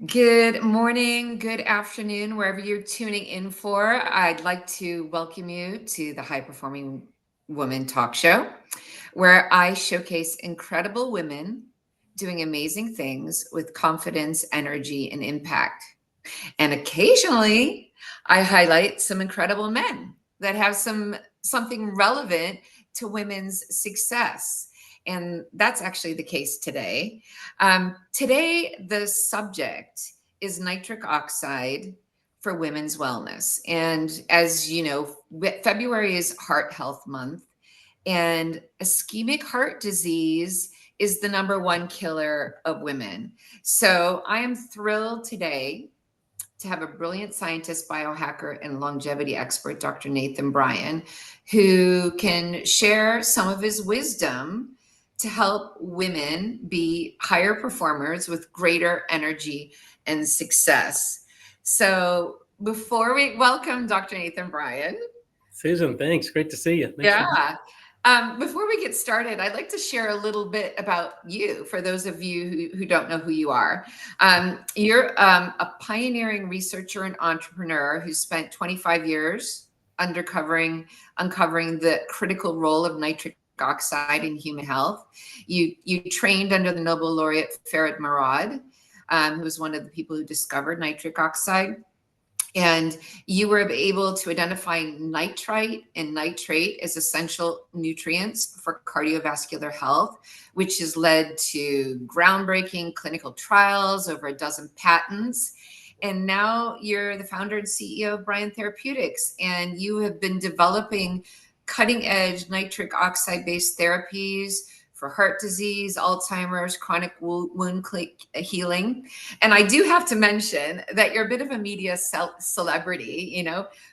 Good morning, good afternoon, wherever you're tuning in for. I'd like to welcome you to the High Performing Woman Talk Show, where I showcase incredible women doing amazing things with confidence, energy, and impact. And occasionally, I highlight some incredible men that have something relevant to women's success. And that's actually the case today. Today, the subject is nitric oxide for women's wellness. And as you know, February is Heart Health Month, and ischemic heart disease is the number one killer of women. So I am thrilled today to have a brilliant scientist, biohacker, and longevity expert, Dr. Nathan Bryan, who can share some of his wisdom to help women be higher performers with greater energy and success. So, before we welcome Dr. Nathan Bryan, Susan, thanks. Great to see you. Thanks for yeah. Before we get started, I'd like to share a little bit about you for those of you who don't know who you are. You're a pioneering researcher and entrepreneur who spent 25 years uncovering the critical role of nitric oxide in human health. You trained under the Nobel laureate Farid Marad, who was one of the people who discovered nitric oxide. And you were able to identify nitrite and nitrate as essential nutrients for cardiovascular health, which has led to groundbreaking clinical trials, over a dozen patents. And now you're the founder and CEO of Bryan Therapeutics, and you have been developing cutting edge nitric oxide based therapies for heart disease, Alzheimer's, chronic wound healing. And I do have to mention that you're a bit of a media celebrity,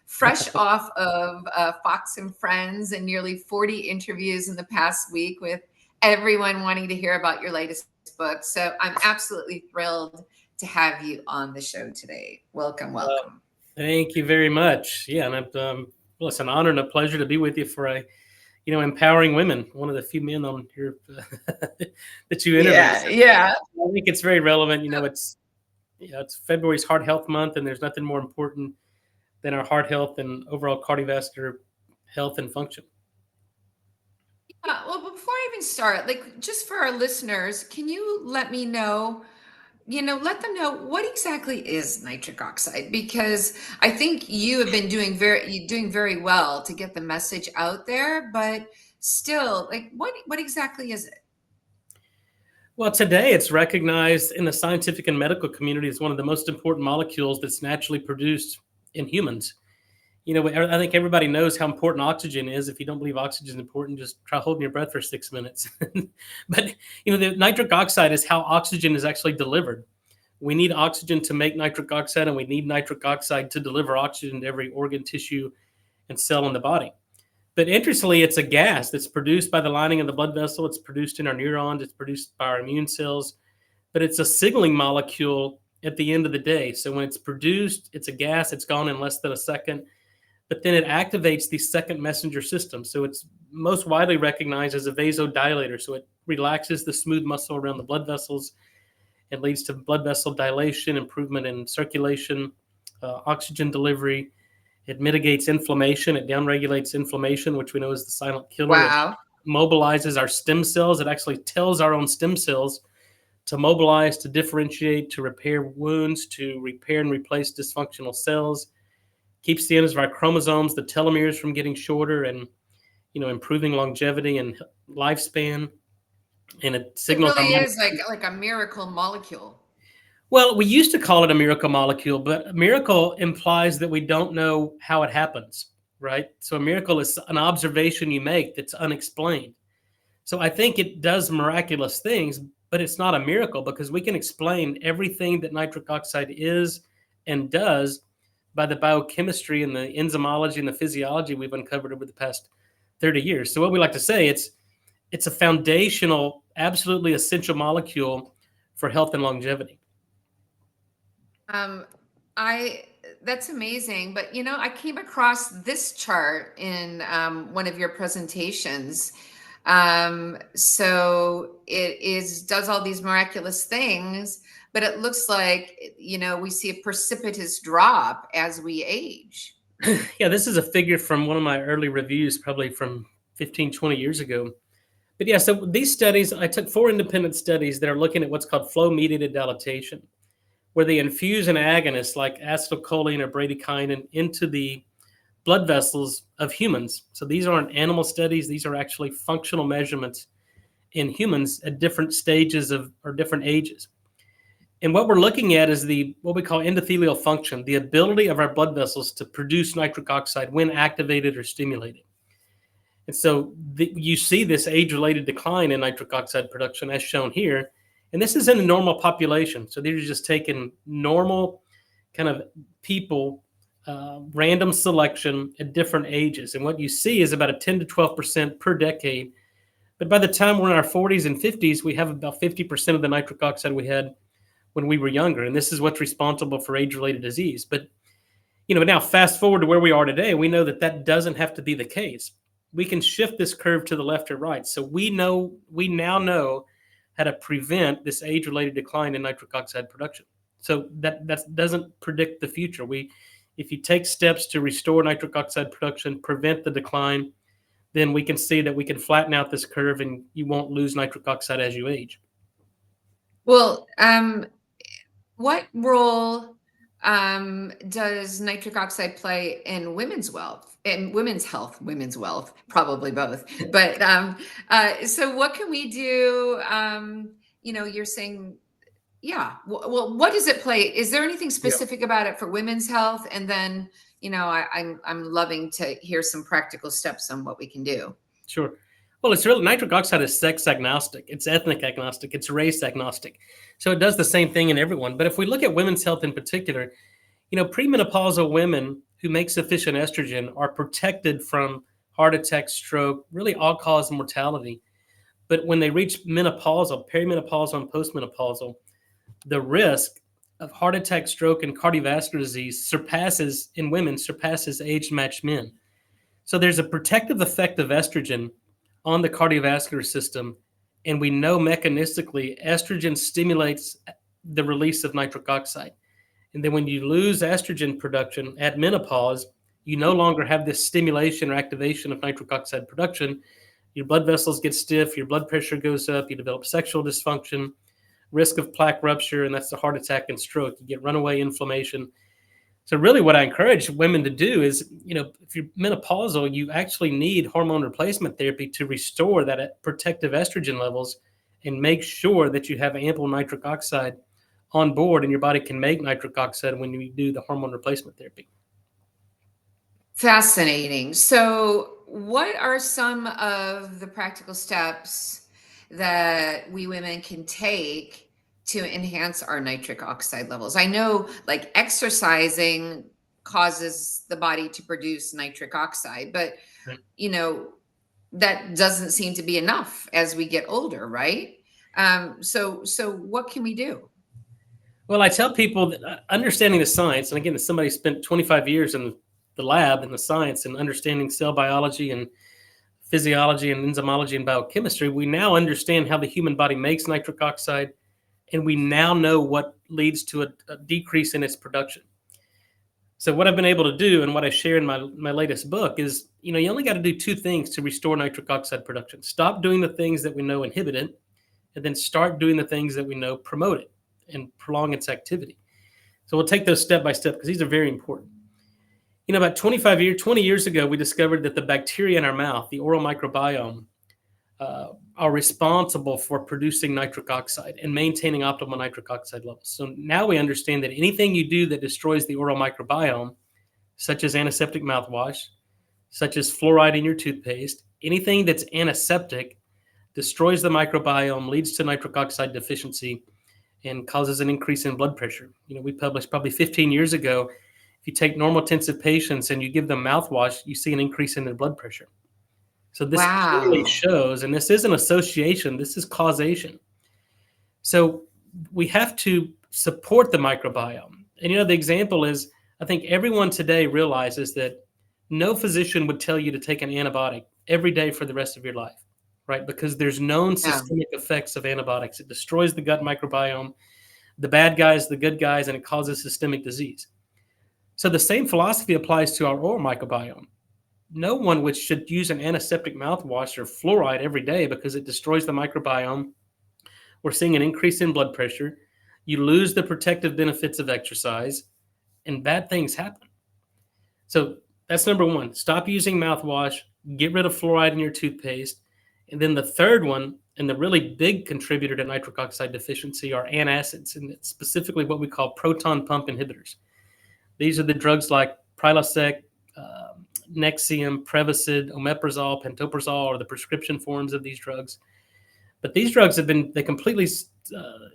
fresh off of Fox and Friends and nearly 40 interviews in the past week with everyone wanting to hear about your latest book. So I'm absolutely thrilled to have you on the show today. Welcome. Thank you very much. Yeah, and it's an honor and a pleasure to be with you for empowering women. One of the few men on here that you interviewed. Yeah. I think it's very relevant. It's February's Heart Health Month, and there's nothing more important than our heart health and overall cardiovascular health and function. Yeah, well, before I even start, just for our listeners, can you let me know, let them know what exactly is nitric oxide? Because I think you have been doing very well to get the message out there, but still, what exactly is it? Well, today it's recognized in the scientific and medical community as one of the most important molecules that's naturally produced in humans. I think everybody knows how important oxygen is. If you don't believe oxygen is important, just try holding your breath for 6 minutes. But, the nitric oxide is how oxygen is actually delivered. We need oxygen to make nitric oxide, and we need nitric oxide to deliver oxygen to every organ, tissue, and cell in the body. But interestingly, it's a gas that's produced by the lining of the blood vessel. It's produced in our neurons. It's produced by our immune cells. But it's a signaling molecule at the end of the day. So when it's produced, it's a gas. It's gone in less than a second. But then it activates the second messenger system. So it's most widely recognized as a vasodilator. So it relaxes the smooth muscle around the blood vessels. It leads to blood vessel dilation, improvement in circulation, oxygen delivery. It mitigates inflammation. It downregulates inflammation, which we know is the silent killer. Wow. It mobilizes our stem cells. It actually tells our own stem cells to mobilize, to differentiate, to repair wounds, to repair and replace dysfunctional cells. Keeps the ends of our chromosomes, the telomeres, from getting shorter, and improving longevity and lifespan. And it signals. It really is like a miracle molecule. Well, we used to call it a miracle molecule, but a miracle implies that we don't know how it happens, right? So a miracle is an observation you make that's unexplained. So I think it does miraculous things, but it's not a miracle because we can explain everything that nitric oxide is and does by the biochemistry and the enzymology and the physiology we've uncovered over the past 30 years. So what we like to say, it's a foundational, absolutely essential molecule for health and longevity. That's amazing. But I came across this chart in one of your presentations. So it does all these miraculous things, but it looks like, we see a precipitous drop as we age. Yeah, this is a figure from one of my early reviews, probably from 15, 20 years ago. But yeah, so these studies, I took 4 independent studies that are looking at what's called flow-mediated dilatation, where they infuse an agonist like acetylcholine or bradykinin into the blood vessels of humans. So these aren't animal studies. These are actually functional measurements in humans at different stages of or different ages. And what we're looking at is what we call endothelial function, the ability of our blood vessels to produce nitric oxide when activated or stimulated. And so you see this age-related decline in nitric oxide production as shown here. And this is in a normal population. So these are just taking normal kind of people, random selection at different ages. And what you see is about a 10 to 12% per decade. But by the time we're in our 40s and 50s, we have about 50% of the nitric oxide we had when we were younger. And this is what's responsible for age-related disease. But, now fast forward to where we are today, we know that doesn't have to be the case. We can shift this curve to the left or right. So we now know how to prevent this age-related decline in nitric oxide production. So that doesn't predict the future. If you take steps to restore nitric oxide production, prevent the decline, then we can see that we can flatten out this curve and you won't lose nitric oxide as you age. Well, what role does nitric oxide play in women's health, probably both. But so what can we do? You're saying, yeah. Well, what does it play? Is there anything specific about it for women's health? And then, I'm loving to hear some practical steps on what we can do. Sure. Well, it's really nitric oxide is sex agnostic, it's ethnic agnostic, it's race agnostic. So it does the same thing in everyone. But if we look at women's health in particular, premenopausal women who make sufficient estrogen are protected from heart attack, stroke, really all-cause mortality. But when they reach menopausal, perimenopausal, and postmenopausal, the risk of heart attack, stroke, and cardiovascular disease surpasses age-matched men. So there's a protective effect of estrogen on the cardiovascular system, and we know mechanistically estrogen stimulates the release of nitric oxide. And then when you lose estrogen production at menopause, you no longer have this stimulation or activation of nitric oxide production. Your blood vessels get stiff, your blood pressure goes up, you develop sexual dysfunction, risk of plaque rupture, and that's the heart attack and stroke. You get runaway inflammation. So really what I encourage women to do is, if you're menopausal, you actually need hormone replacement therapy to restore that protective estrogen levels and make sure that you have ample nitric oxide on board and your body can make nitric oxide when you do the hormone replacement therapy. Fascinating. So what are some of the practical steps that we women can take to enhance our nitric oxide levels? I know like exercising causes the body to produce nitric oxide, but that doesn't seem to be enough as we get older, right? So what can we do? Well, I tell people that understanding the science, and again, as somebody spent 25 years in the lab and the science and understanding cell biology and physiology and enzymology and biochemistry, we now understand how the human body makes nitric oxide, and we now know what leads to a decrease in its production. So what I've been able to do and what I share in my latest book is, you only got to do 2 things to restore nitric oxide production. Stop doing the things that we know inhibit it, and then start doing the things that we know promote it and prolong its activity. So we'll take those step by step because these are very important. About 20 years ago, we discovered that the bacteria in our mouth, the oral microbiome, are responsible for producing nitric oxide and maintaining optimal nitric oxide levels. So now we understand that anything you do that destroys the oral microbiome, such as antiseptic mouthwash, such as fluoride in your toothpaste, anything that's antiseptic destroys the microbiome, leads to nitric oxide deficiency, and causes an increase in blood pressure. We published probably 15 years ago, if you take normotensive patients and you give them mouthwash, you see an increase in their blood pressure. So this clearly shows, and this isn't association, this is causation. So we have to support the microbiome. And the example is, I think everyone today realizes that no physician would tell you to take an antibiotic every day for the rest of your life. right? Because there's known Yeah. systemic effects of antibiotics. It destroys the gut microbiome, the bad guys, the good guys, and it causes systemic disease. So the same philosophy applies to our oral microbiome. No one should use an antiseptic mouthwash or fluoride every day because it destroys the microbiome. We're seeing an increase in blood pressure. You lose the protective benefits of exercise, and bad things happen. So that's number one. Stop using mouthwash. Get rid of fluoride in your toothpaste. And then the third one, and the really big contributor to nitric oxide deficiency, are antacids, and it's specifically what we call proton pump inhibitors. These are the drugs like Prilosec, Nexium, Prevacid, Omeprazole, Pantoprazole are the prescription forms of these drugs. But these drugs they completely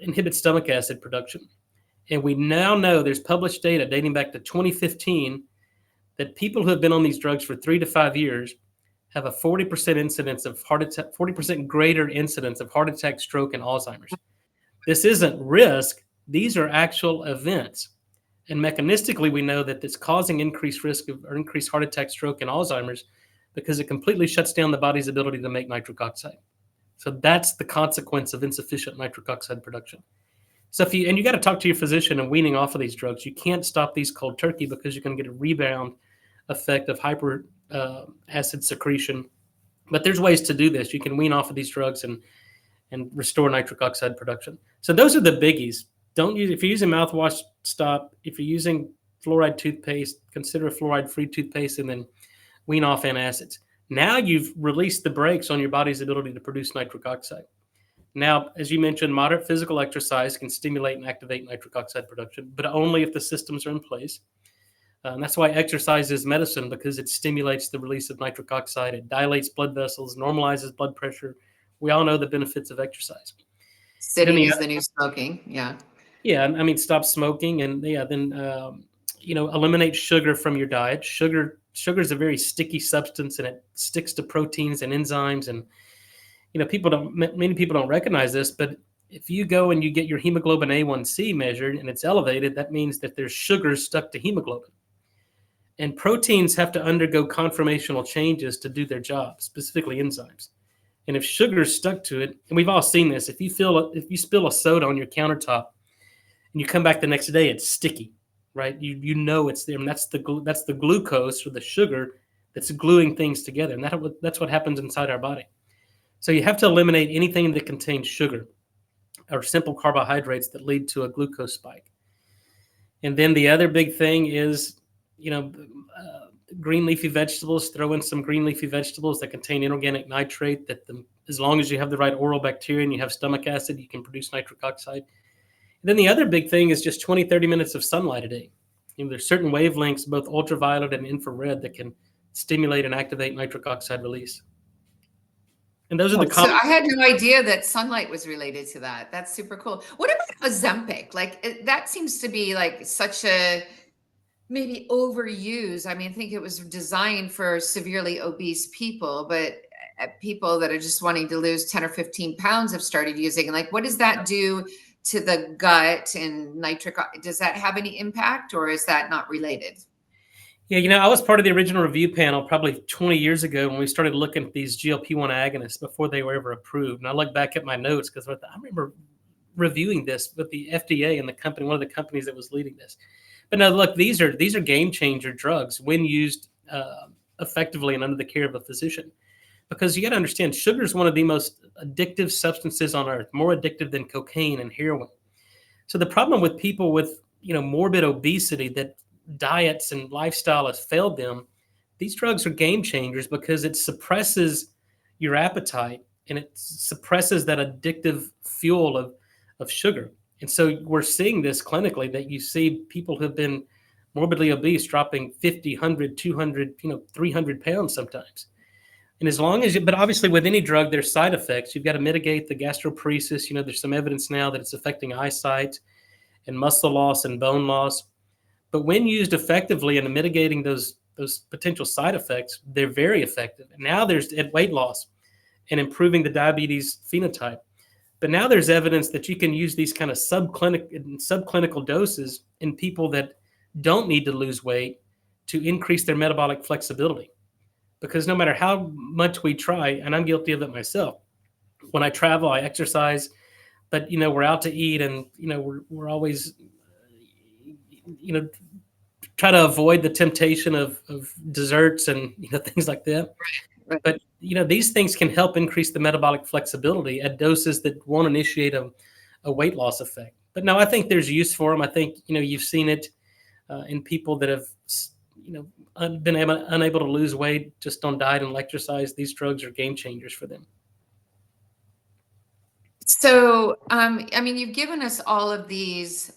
inhibit stomach acid production. And we now know there's published data dating back to 2015 that people who have been on these drugs for 3 to 5 years have a 40% incidence of heart attack, 40% greater incidence of heart attack, stroke, and Alzheimer's. This isn't risk. These are actual events. And mechanistically, we know that it's causing increased risk of or increased heart attack, stroke, and Alzheimer's because it completely shuts down the body's ability to make nitric oxide. So that's the consequence of insufficient nitric oxide production. So you got to talk to your physician and weaning off of these drugs. You can't stop these cold turkey because you're going to get a rebound effect of hyper acid secretion. But there's ways to do this. You can wean off of these drugs and restore nitric oxide production. So those are the biggies. If you're using mouthwash, stop. If you're using fluoride toothpaste, consider a fluoride-free toothpaste and then wean off antacids. Now you've released the brakes on your body's ability to produce nitric oxide. Now, as you mentioned, moderate physical exercise can stimulate and activate nitric oxide production, but only if the systems are in place. And that's why exercise is medicine, because it stimulates the release of nitric oxide. It dilates blood vessels, normalizes blood pressure. We all know the benefits of exercise. Sitting is the new smoking. Yeah. Yeah, I mean, stop smoking, and then eliminate sugar from your diet. Sugar is a very sticky substance, and it sticks to proteins and enzymes. And many people don't recognize this, but if you go and you get your hemoglobin A1C measured and it's elevated, that means that there's sugar stuck to hemoglobin. And proteins have to undergo conformational changes to do their job, specifically enzymes. And if sugar is stuck to it, and we've all seen this, if you spill a soda on your countertop and you come back the next day, it's sticky, right? You know it's there, and that's the glucose or the sugar that's gluing things together, and that's what happens inside our body. So you have to eliminate anything that contains sugar or simple carbohydrates that lead to a glucose spike. And then the other big thing is, green leafy vegetables. Throw in some green leafy vegetables that contain inorganic nitrate. As long as you have the right oral bacteria and you have stomach acid, you can produce nitric oxide. And then the other big thing is just 20, 30 minutes of sunlight a day. There's certain wavelengths, both ultraviolet and infrared, that can stimulate and activate nitric oxide release. And those are the So I had no idea that sunlight was related to that. That's super cool. What about Ozempic? That seems to be like such a maybe overused. I mean, I think it was designed for severely obese people, but people that are just wanting to lose 10 or 15 pounds have started using. Like, what does that do to the gut and nitric? Does that have any impact, or is that not related? Yeah, I was part of the original review panel probably 20 years ago when we started looking at these GLP-1 agonists before they were ever approved. And I look back at my notes because I remember reviewing this with the FDA and the company, one of the companies that was leading this. But now, look, these are game changer drugs when used effectively and under the care of a physician. Because you got to understand, sugar is one of the most addictive substances on earth, more addictive than cocaine and heroin. So the problem with people with morbid obesity, that diets and lifestyle has failed them, these drugs are game changers because it suppresses your appetite and it suppresses that addictive fuel of sugar. And so we're seeing this clinically, that you see people who have been morbidly obese dropping 50, 100, 200, 300 pounds sometimes. And but obviously with any drug, there's side effects. You've got to mitigate the gastroparesis. There's some evidence now that it's affecting eyesight and muscle loss and bone loss. But when used effectively and mitigating those potential side effects, they're very effective. And now there's weight loss and improving the diabetes phenotype. But now there's evidence that you can use these kind of subclinical doses in people that don't need to lose weight to increase their metabolic flexibility. because no matter how much we try, and I'm guilty of it myself, when I travel, I exercise, but we're out to eat, and we're always try to avoid the temptation of desserts and things like that. Right. But these things can help increase the metabolic flexibility at doses that won't initiate a weight loss effect. But no, I think there's use for them. I think you've seen it in people that have been unable to lose weight just on diet and exercise. These drugs are game changers for them. So, you've given us all of these,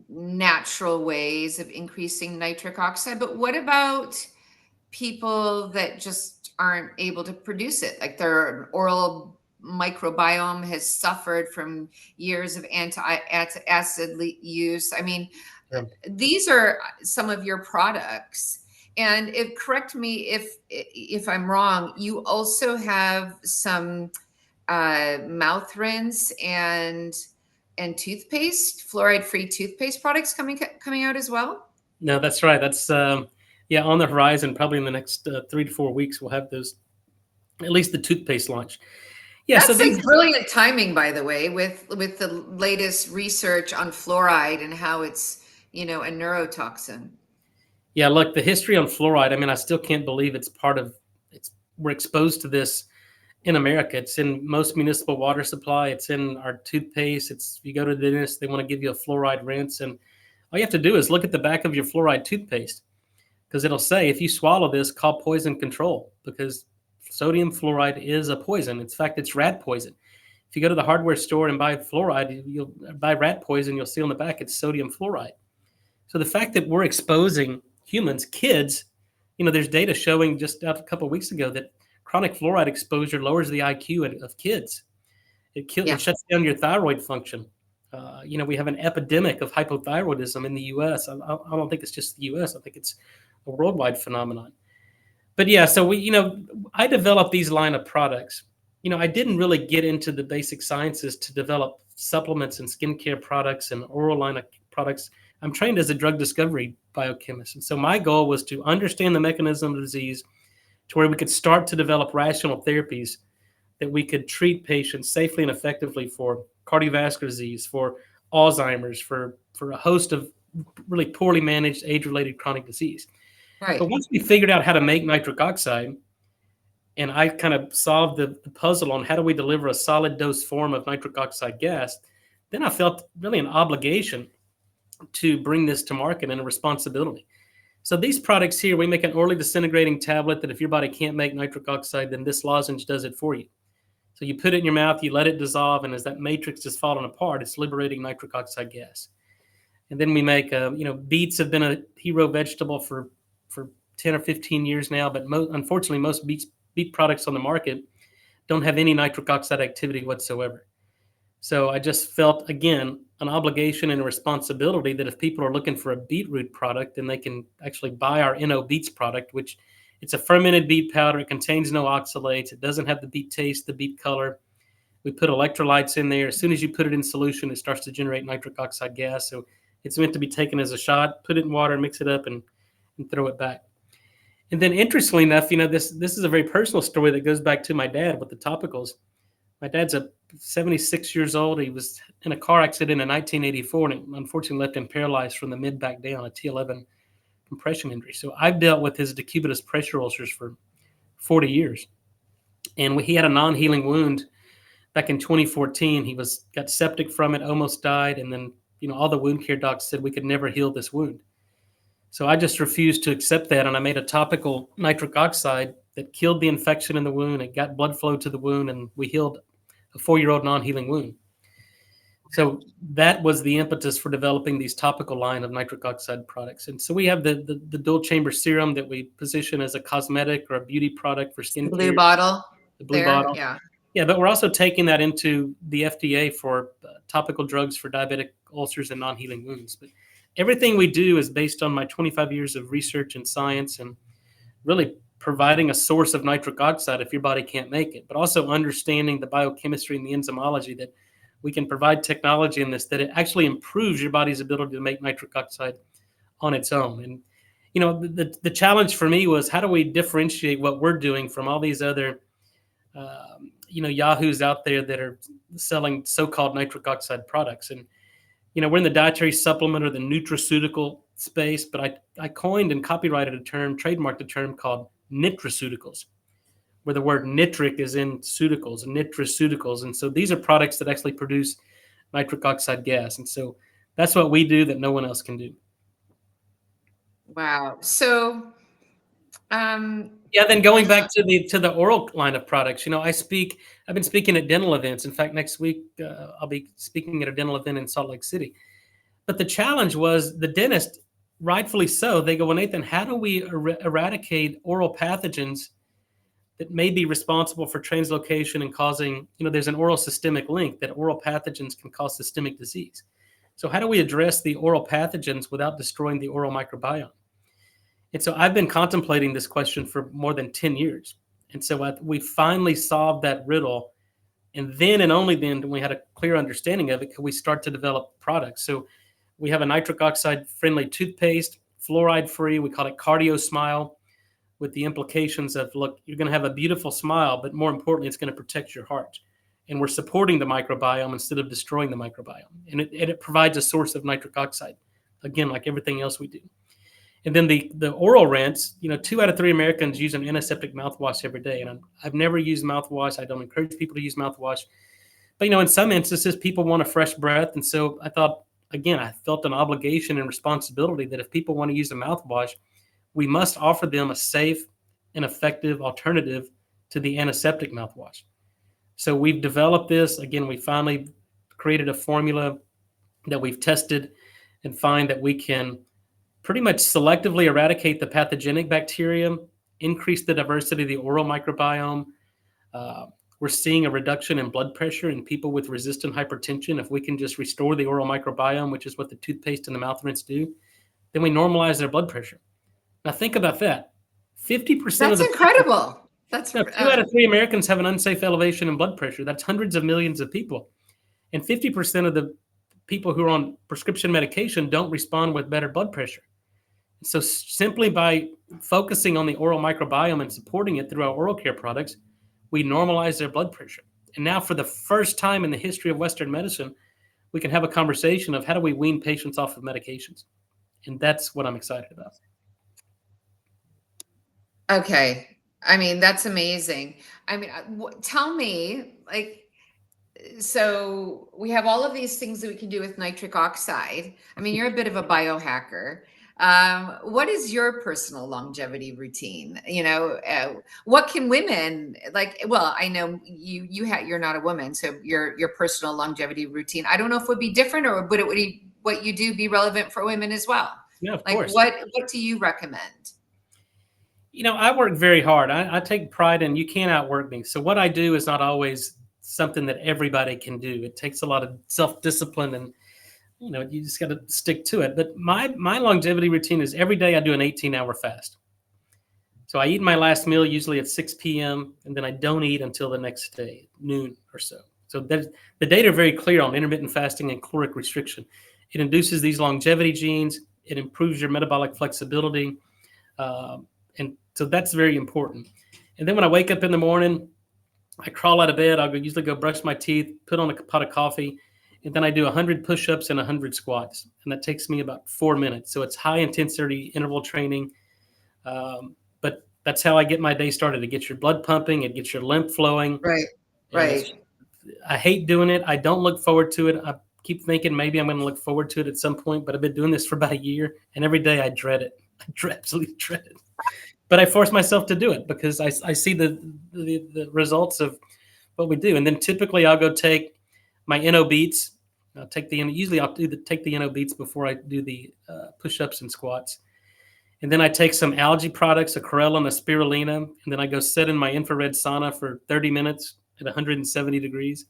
natural ways of increasing nitric oxide, but what about people that just aren't able to produce it? Like their oral microbiome has suffered from years of antacid use. Yeah. These are some of your products. And correct me if I'm wrong, you also have some mouth rinse and toothpaste, fluoride-free toothpaste products coming out as well. No, that's right. That's on the horizon. Probably in the next 3 to 4 weeks, we'll have those, at least the toothpaste launch. Yeah, That's so these brilliant timing, by the way, with the latest research on fluoride and how it's a neurotoxin. Yeah, look, the history on fluoride. I still can't believe we're exposed to this in America. It's in most municipal water supply. It's in our toothpaste. You go to the dentist, they want to give you a fluoride rinse, and all you have to do is look at the back of your fluoride toothpaste, because it'll say, if you swallow this, call poison control, because sodium fluoride is a poison. In fact, it's rat poison. If you go to the hardware store and buy fluoride, you'll buy rat poison, you'll see on the back it's sodium fluoride. So the fact that we're exposing humans, kids, there's data showing just out a couple of weeks ago that chronic fluoride exposure lowers the IQ of kids. It shuts down your thyroid function. We have an epidemic of hypothyroidism in the U.S. I don't think it's just the U.S. I think it's a worldwide phenomenon. But yeah, so I developed these line of products. I didn't really get into the basic sciences to develop supplements and skincare products and oral line of products. I'm trained as a drug discovery biochemist. And so my goal was to understand the mechanism of disease to where we could start to develop rational therapies that we could treat patients safely and effectively for cardiovascular disease, for Alzheimer's, for a host of really poorly managed age-related chronic disease. Right. But once we figured out how to make nitric oxide, and I kind of solved the puzzle on how do we deliver a solid dose form of nitric oxide gas, then I felt really an obligation to bring this to market and a responsibility. So these products here, we make an orally disintegrating tablet that if your body can't make nitric oxide, then this lozenge does it for you. So you put it in your mouth, you let it dissolve, and as that matrix is falling apart, it's liberating nitric oxide gas. And then we make, beets have been a hero vegetable for 10 or 15 years now, but unfortunately, most beet products on the market don't have any nitric oxide activity whatsoever. So I just felt, again, an obligation and a responsibility that if people are looking for a beetroot product, then they can actually buy our NO Beets product, which it's a fermented beet powder. It contains no oxalates. It doesn't have the beet taste, the beet color. We put electrolytes in there. As soon as you put it in solution, it starts to generate nitric oxide gas. So it's meant to be taken as a shot, put it in water, mix it up, and throw it back. And then interestingly enough, this is a very personal story that goes back to my dad with the topicals. My dad's 76 years old. He was in a car accident in 1984, and it unfortunately left him paralyzed from the mid back down, a T11 compression injury. So I've dealt with his decubitus pressure ulcers for 40 years. And he had a non-healing wound back in 2014. He got septic from it, almost died. And then, all the wound care docs said we could never heal this wound. So I just refused to accept that. And I made a topical nitric oxide that killed the infection in the wound. It got blood flow to the wound, and we healed a 4-year-old non-healing wound. So that was the impetus for developing these topical line of nitric oxide products. And so we have the dual chamber serum that we position as a cosmetic or a beauty product for skincare. The blue bottle. The blue bottle. Yeah. Yeah, but we're also taking that into the FDA for topical drugs for diabetic ulcers and non-healing wounds. But everything we do is based on my 25 years of research and science, and really providing a source of nitric oxide if your body can't make it, but also understanding the biochemistry and the enzymology that we can provide technology in this, that it actually improves your body's ability to make nitric oxide on its own. And, The challenge for me was, how do we differentiate what we're doing from all these other yahoos out there that are selling so-called nitric oxide products? And we're in the dietary supplement or the nutraceutical space, but I coined and copyrighted a term, trademarked a term called nitraceuticals, where the word nitric is in pseuticals, nitraceuticals. And so these are products that actually produce nitric oxide gas. And so that's what we do that no one else can do. Wow. So, yeah, then going back to the oral line of products, I've been speaking at dental events. In fact, next week I'll be speaking at a dental event in Salt Lake City. But the challenge was the dentist, rightfully so, they go, well, Nathan, how do we eradicate oral pathogens that may be responsible for translocation and causing, there's an oral systemic link that oral pathogens can cause systemic disease. So how do we address the oral pathogens without destroying the oral microbiome? And so I've been contemplating this question for more than 10 years. And so we finally solved that riddle. And then and only then, when we had a clear understanding of it, could we start to develop products. So we have a nitric oxide friendly toothpaste, fluoride free. We call it Cardio Smile, with the implications of, look, you're going to have a beautiful smile, but more importantly, it's going to protect your heart. And we're supporting the microbiome instead of destroying the microbiome. And it provides a source of nitric oxide, again, like everything else we do. And then the oral rinse, 2 out of 3 Americans use an antiseptic mouthwash every day. And I've never used mouthwash. I don't encourage people to use mouthwash. But, in some instances, people want a fresh breath. And so I thought, again, I felt an obligation and responsibility that if people want to use a mouthwash, we must offer them a safe and effective alternative to the antiseptic mouthwash. So we've developed this. Again, we finally created a formula that we've tested and find that we can pretty much selectively eradicate the pathogenic bacteria, increase the diversity of the oral microbiome. We're seeing a reduction in blood pressure in people with resistant hypertension. If we can just restore the oral microbiome, which is what the toothpaste and the mouth rinse do, then we normalize their blood pressure. Now think about that. 50% of the incredible. That's 2 out of 3 Americans have an unsafe elevation in blood pressure. That's hundreds of millions of people. And 50% of the people who are on prescription medication don't respond with better blood pressure. So simply by focusing on the oral microbiome and supporting it through our oral care products, we normalize their blood pressure. And now for the first time in the history of Western medicine, we can have a conversation of how do we wean patients off of medications. And that's what I'm excited about. Okay. I mean, that's amazing. I mean, tell me, so we have all of these things that we can do with nitric oxide. I mean, you're a bit of a biohacker. What is your personal longevity routine? What can women well, I know you're not a woman, so your personal longevity routine, I don't know if it would be different, or would what you do be relevant for women as well? Yeah, of course. What do you recommend? I work very hard. I take pride in, you can't outwork me. So what I do is not always something that everybody can do. It takes a lot of self-discipline, and you just got to stick to it. But my longevity routine is every day I do an 18-hour fast. So I eat my last meal usually at 6 p.m. and then I don't eat until the next day, noon or so. So the data are very clear on intermittent fasting and caloric restriction. It induces these longevity genes. It improves your metabolic flexibility. And so that's very important. And then when I wake up in the morning, I crawl out of bed. I'll usually go brush my teeth, put on a pot of coffee, and then I do 100 push-ups and 100 squats. And that takes me about 4 minutes. So it's high intensity interval training. But that's how I get my day started. It gets your blood pumping. It gets your lymph flowing. Right. I hate doing it. I don't look forward to it. I keep thinking maybe I'm going to look forward to it at some point, but I've been doing this for about a year, and every day I dread it. I absolutely dread it. But I force myself to do it because I see the results of what we do. And then typically I'll go take my NO beats. I'll take usually I'll take the NO beats before I do the push-ups and squats. And then I take some algae products, a chlorella and a spirulina, and then I go sit in my infrared sauna for 30 minutes at 170 degrees.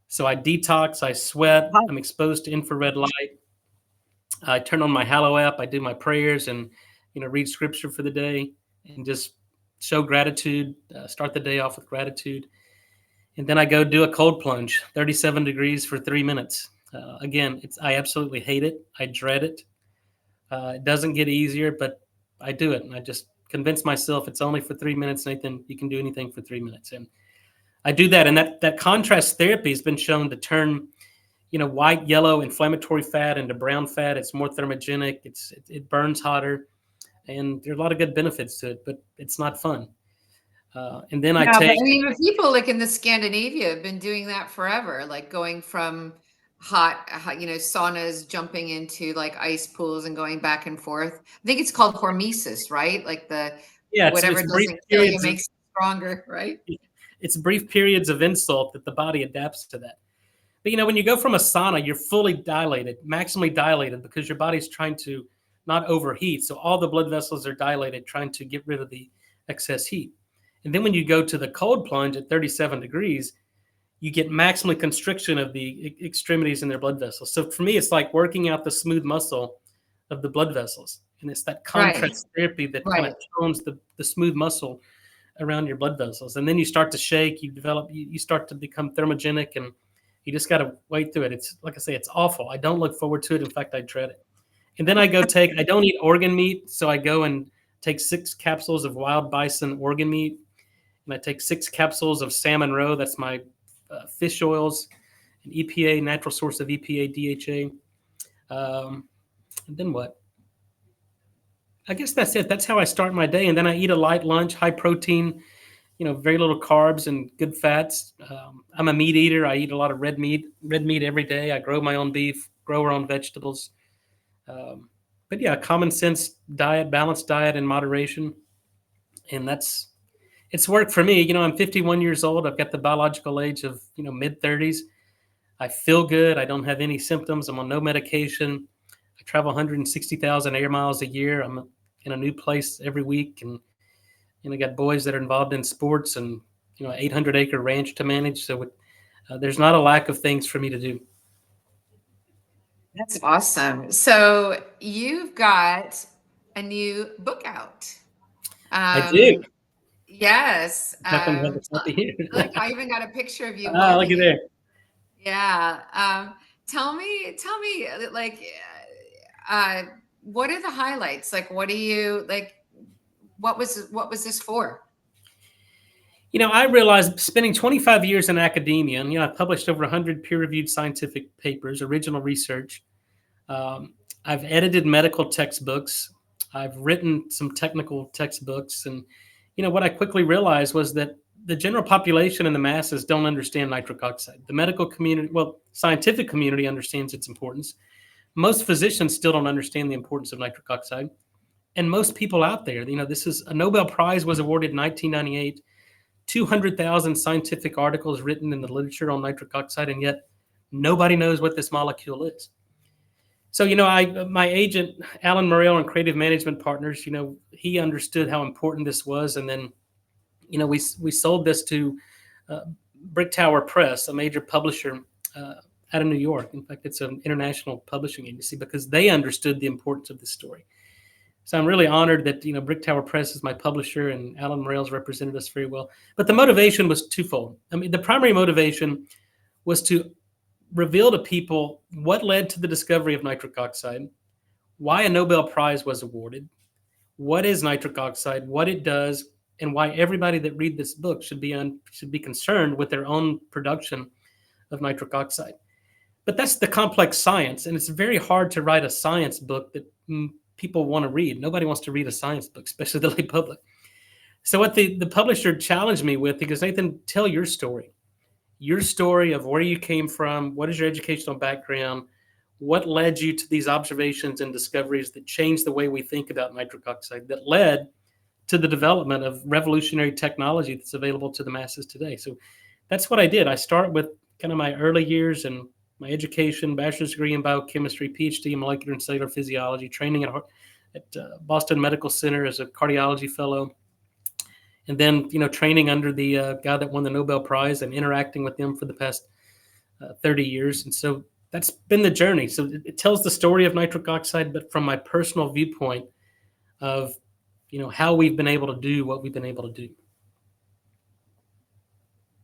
So I detox, I sweat, I'm exposed to infrared light. I turn on my Hallow app, I do my prayers and read scripture for the day and just show gratitude, start the day off with gratitude. And then I go do a cold plunge, 37 degrees for 3 minutes. Again, I absolutely hate it. I dread it. It doesn't get easier, but I do it, and I just convince myself it's only for 3 minutes, Nathan. You can do anything for 3 minutes, and I do that. And that contrast therapy has been shown to turn white, yellow, inflammatory fat into brown fat. It's more thermogenic. It burns hotter, and there are a lot of good benefits to it, but it's not fun. And then I Yeah, but take I mean, the people like in the Scandinavia have been doing that forever, like going from saunas, jumping into like ice pools and going back and forth. I think it's called hormesis, right? Like the yeah, whatever it's brief doesn't kill you periods of makes you stronger, right? it's brief periods of insult that the body adapts to that. But when you go from a sauna, you're fully dilated, maximally dilated, because your body's trying to not overheat. So all the blood vessels are dilated, trying to get rid of the excess heat. And then when you go to the cold plunge at 37 degrees, you get maximally constriction of the extremities in their blood vessels. So for me, it's like working out the smooth muscle of the blood vessels. And it's that Right, contrast therapy that kind right. of tones the smooth muscle around your blood vessels. And then you start to shake, you start to become thermogenic, and you just got to wait through it. It's like I say, it's awful. I don't look forward to it. In fact, I dread it. And then I don't eat organ meat. So I go and take 6 capsules of wild bison organ meat. And I take 6 capsules of salmon roe. That's my fish oils, an EPA, natural source of EPA, DHA. And then what? I guess that's it. That's how I start my day. And then I eat a light lunch, high protein, very little carbs and good fats. I'm a meat eater. I eat a lot of red meat every day. I grow my own beef, grow our own vegetables. But yeah, common sense diet, balanced diet in moderation. And it's worked for me. I'm 51 years old. I've got the biological age of, mid 30s. I feel good. I don't have any symptoms. I'm on no medication. I travel 160,000 air miles a year. I'm in a new place every week, and I got boys that are involved in sports, and 800-acre ranch to manage. So there's not a lack of things for me to do. That's awesome. So you've got a new book out. I do. Yes. Happen to have a copy here. Like I even got a picture of you Look holding at it. there. Yeah. Tell me, like, what are the highlights? Like, what do you like? What was this for? I realized spending 25 years in academia, and I published over 100 peer-reviewed scientific papers, original research. I've edited medical textbooks. I've written some technical textbooks, and what I quickly realized was that the general population and the masses don't understand nitric oxide. The medical community, scientific community understands its importance. Most physicians still don't understand the importance of nitric oxide, and most people out there, this is a Nobel Prize was awarded in 1998. 200,000 scientific articles written in the literature on nitric oxide, and yet nobody knows what this molecule is. So, my agent, Alan Morrell, and Creative Management Partners, he understood how important this was. And then, we sold this to Brick Tower Press, a major publisher out of New York. In fact, it's an international publishing agency, because they understood the importance of this story. So I'm really honored that, Brick Tower Press is my publisher, and Alan Morrell's represented us very well. But the motivation was twofold. I mean, the primary motivation was to reveal to people what led to the discovery of nitric oxide, why a Nobel Prize was awarded, what is nitric oxide, what it does, and why everybody that read this book should be concerned with their own production of nitric oxide. But that's the complex science, and it's very hard to write a science book that people want to read. Nobody wants to read a science book, especially the lay public. So what the publisher challenged me with, because Nathan, tell your story of where you came from, what is your educational background, what led you to these observations and discoveries that changed the way we think about nitric oxide, that led to the development of revolutionary technology that's available to the masses today. So that's what I did. I start with kind of my early years and my education, bachelor's degree in biochemistry, PhD in molecular and cellular physiology, training at Boston Medical Center as a cardiology fellow, and then training under the guy that won the Nobel Prize and interacting with them for the past 30 years. And so that's been the journey. So it tells the story of nitric oxide, but from my personal viewpoint of how we've been able to do what we've been able to do.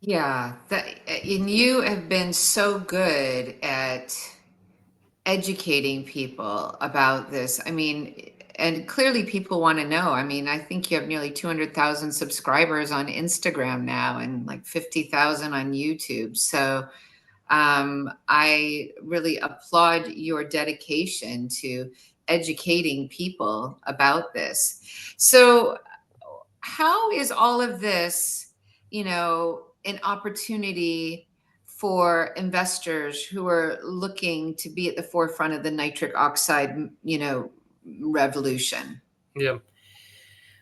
Yeah, and you have been so good at educating people about this. I mean, and clearly people want to know. I mean, I think you have nearly 200,000 subscribers on Instagram now and like 50,000 on YouTube. So I really applaud your dedication to educating people about this. So, how is all of this, an opportunity for investors who are looking to be at the forefront of the nitric oxide, revolution? Yeah.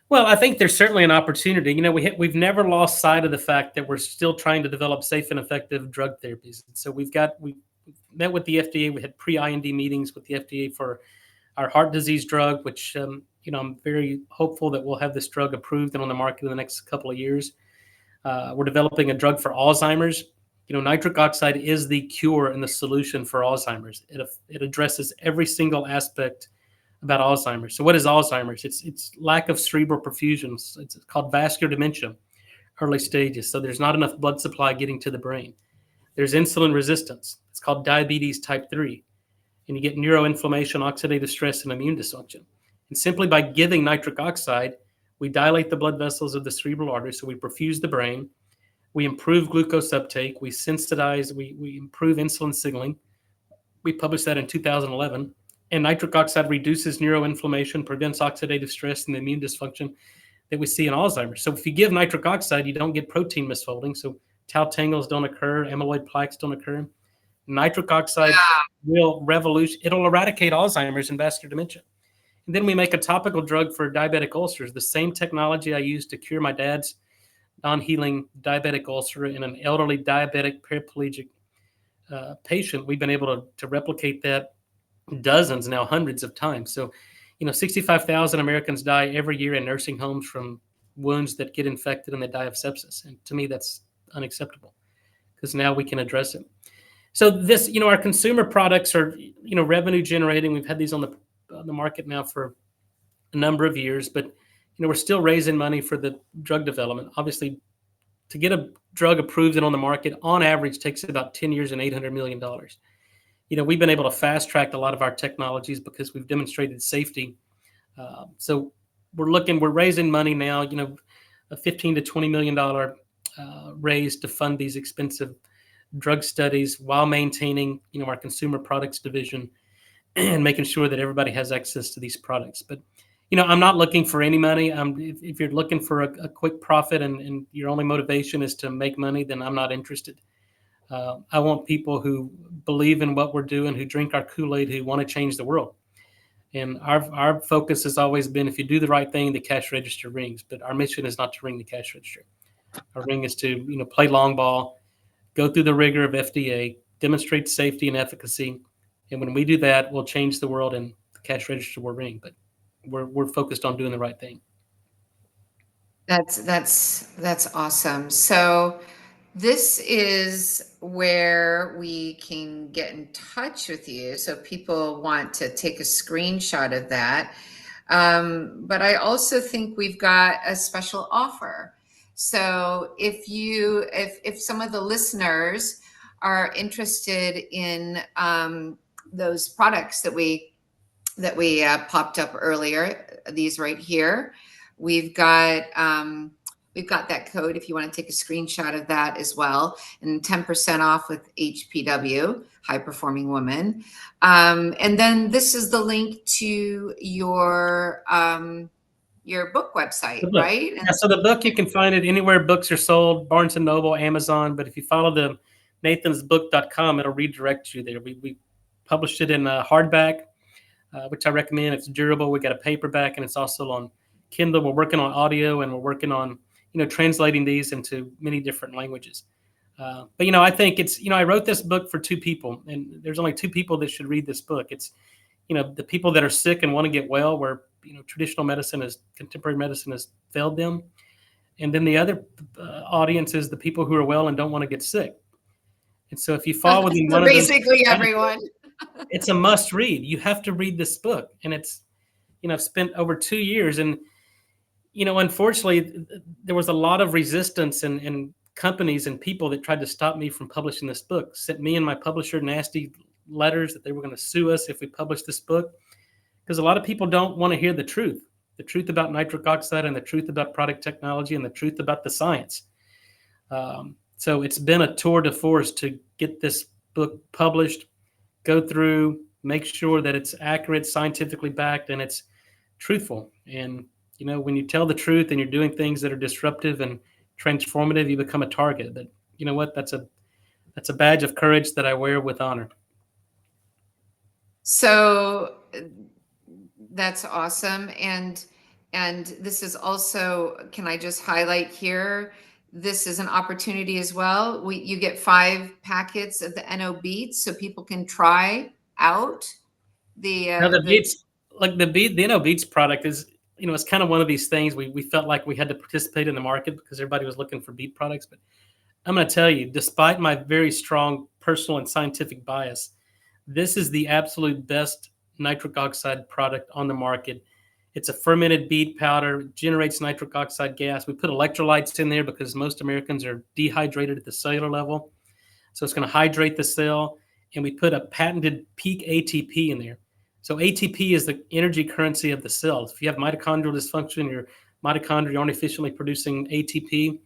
Well, I think there's certainly an opportunity. We've never lost sight of the fact that we're still trying to develop safe and effective drug therapies. And so we met with the FDA. We had pre-IND meetings with the FDA for our heart disease drug, which I'm very hopeful that we'll have this drug approved and on the market in the next couple of years. We're developing a drug for Alzheimer's. Nitric oxide is the cure and the solution for Alzheimer's. It addresses every single aspect about Alzheimer's. So what is Alzheimer's? It's lack of cerebral perfusion. It's called vascular dementia, early stages. So there's not enough blood supply getting to the brain. There's insulin resistance. It's called diabetes type 3. And you get neuroinflammation, oxidative stress, and immune dysfunction. And simply by giving nitric oxide, we dilate the blood vessels of the cerebral artery, so we perfuse the brain. We improve glucose uptake. We sensitize, we improve insulin signaling. We published that in 2011. And nitric oxide reduces neuroinflammation, prevents oxidative stress and the immune dysfunction that we see in Alzheimer's. So if you give nitric oxide, you don't get protein misfolding. So tau tangles don't occur, amyloid plaques don't occur. Nitric oxide will it'll eradicate Alzheimer's and vascular dementia. And then we make a topical drug for diabetic ulcers, the same technology I used to cure my dad's non-healing diabetic ulcer in an elderly diabetic paraplegic patient. We've been able to replicate that dozens, now hundreds of times. So, 65,000 Americans die every year in nursing homes from wounds that get infected and they die of sepsis. And to me, that's unacceptable because now we can address it. So this, our consumer products are, revenue generating. We've had these on the market now for a number of years, but, we're still raising money for the drug development. Obviously, to get a drug approved and on the market, on average, takes about 10 years and $800 million. We've been able to fast track a lot of our technologies because we've demonstrated safety. So we're raising money now, a $15 to $20 million raise to fund these expensive drug studies while maintaining, our consumer products division and making sure that everybody has access to these products. But, I'm not looking for any money. If you're looking for a quick profit and your only motivation is to make money, then I'm not interested. I want people who believe in what we're doing, who drink our Kool-Aid, who want to change the world. And our focus has always been, if you do the right thing, the cash register rings. But our mission is not to ring the cash register. Our ring is to, play long ball, go through the rigor of FDA, demonstrate safety and efficacy. And when we do that, we'll change the world and the cash register will ring. But we're focused on doing the right thing. That's awesome. So this is where we can get in touch with you. So people want to take a screenshot of that. But I also think we've got a special offer. So if some of the listeners are interested in those products that we popped up earlier, these right here, we've got that code if you want to take a screenshot of that as well, and 10% off with HPW, High Performing Woman. And then this is the link to your book website, right? Yeah, so the book, you can find it anywhere books are sold, Barnes & Noble, Amazon. But if you follow the nathansbook.com, it'll redirect you there. We published it in hardback, which I recommend. It's durable. We got a paperback, and it's also on Kindle. We're working on audio, and we're working on translating these into many different languages. But I think it's I wrote this book for two people, and there's only two people that should read this book. It's the people that are sick and want to get well, where traditional medicine, contemporary medicine has failed them, and then the other audience is the people who are well and don't want to get sick. And so if you fall within one of those, basically everyone. It's a must read. You have to read this book. And it's, I've spent over 2 years, and, unfortunately there was a lot of resistance and companies and people that tried to stop me from publishing this book, sent me and my publisher nasty letters that they were going to sue us if we published this book. because a lot of people don't want to hear the truth about nitric oxide and the truth about product technology and the truth about the science. So it's been a tour de force to get this book published, go through, make sure that it's accurate, scientifically backed, and it's truthful. And, you know, when you tell the truth and you're doing things that are disruptive and transformative, you become a target. But you know what? That's a badge of courage that I wear with honor. So that's awesome. And this is also, can I just highlight here, this is an opportunity as well. You get 5 packets of the NO beats so people can try out the Now the beats, like the NO Beats product is, you know, it's kind of one of these things we felt like we had to participate in the market because everybody was looking for beat products. But I'm going to tell you, despite my very strong personal and scientific bias, this is the absolute best nitric oxide product on the market. It's a fermented beet powder, generates nitric oxide gas. We put electrolytes in there because most Americans are dehydrated at the cellular level. So it's going to hydrate the cell. And we put a patented peak ATP in there. So ATP is the energy currency of the cells. If you have mitochondrial dysfunction, your mitochondria aren't efficiently producing ATP.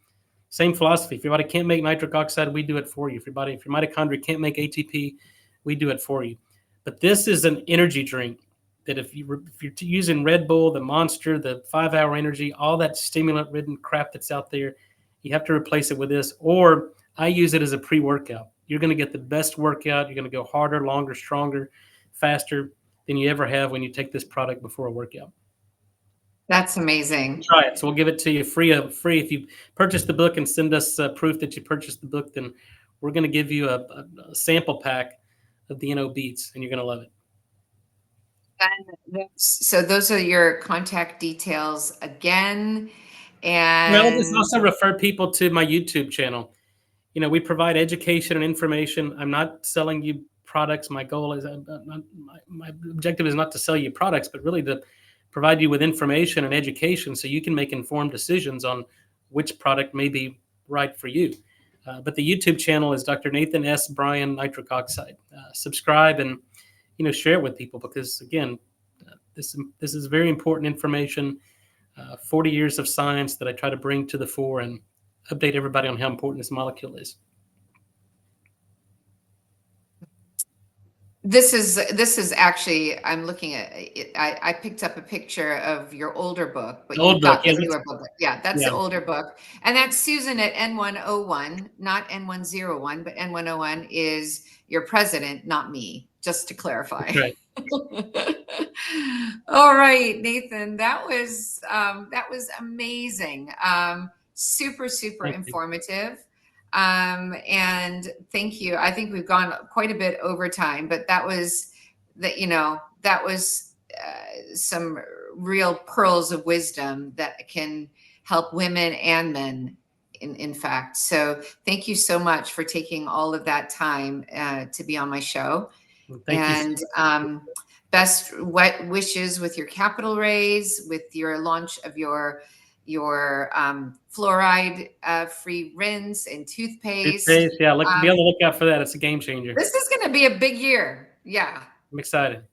Same philosophy. If your body can't make nitric oxide, we do it for you. If your mitochondria can't make ATP, we do it for you. But this is an energy drink that if you're using Red Bull, the Monster, the 5-hour energy, all that stimulant-ridden crap that's out there, you have to replace it with this. Or I use it as a pre-workout. You're going to get the best workout. You're going to go harder, longer, stronger, faster than you ever have when you take this product before a workout. That's amazing. Try it. So we'll give it to you free. If you purchase the book and send us proof that you purchased the book, then we're going to give you a sample pack of the NO Beats, and you're going to love it. And so those are your contact details again. And I'll just also refer people to my YouTube channel. You know, we provide education and information. I'm not selling you products. My goal is, my objective is not to sell you products, but really to provide you with information and education so you can make informed decisions on which product may be right for you. But the YouTube channel is Dr. Nathan S. Bryan Nitric Oxide. Subscribe and, you know, share it with people because, again, this is very important information, 40 years of science that I try to bring to the fore and update everybody on how important this molecule is. This is actually, I'm looking at it. I picked up a picture of your older book, but you've got the newer book. Yeah, that's the older book. And that's Susan at N101, not N101, but N101 is your president, not me, just to clarify. Right. All right, Nathan, that was amazing. Super informative. And thank you. I think we've gone quite a bit over time, but that was some real pearls of wisdom that can help women and men in fact. So thank you so much for taking all of that time to be on my show. Well, thank you. Best wishes with your capital raise, with your launch of your fluoride free rinse and toothpaste. Yeah, be on the lookout for that. It's a game changer. This is going to be a big year. Yeah. I'm excited.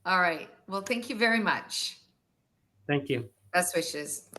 All right. Well, thank you very much. Thank you. Best wishes.